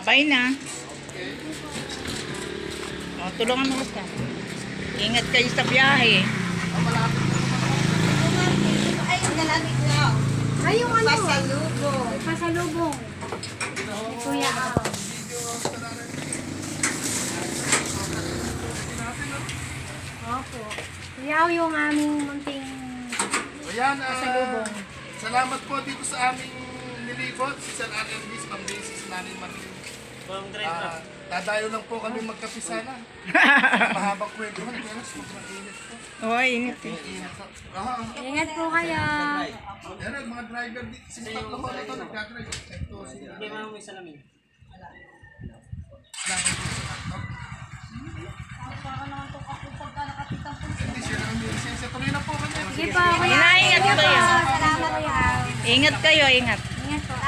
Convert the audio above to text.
Babay na. O, tulungan mo ka. Ingat kayo sa biyahe. Ay, galamit na. Ay, yung ano? Pasalubong. Pasalubong. Kuya, Opo. Yaw yung aming munting Ayan, pasalubong. salamat po dito sa aming nilibot. Si Sir RMDs, pang-basis namin dadayo lang po kami magkapisana. Mahabang kwentuhan. Pero sobrang init po. Oo, init eh. Init po. Ingat po kayo. Yan, mga driver dito. Since tatlo ko na ito, nagdadrive. Ito, sila. Hindi mo may salamin. Hindi siya lang may lisensya. Tuloy na po kanya. Sige po, kuya. Ingat kayo. Salamat, kuya. Ingat kayo, ingat. Ingat po.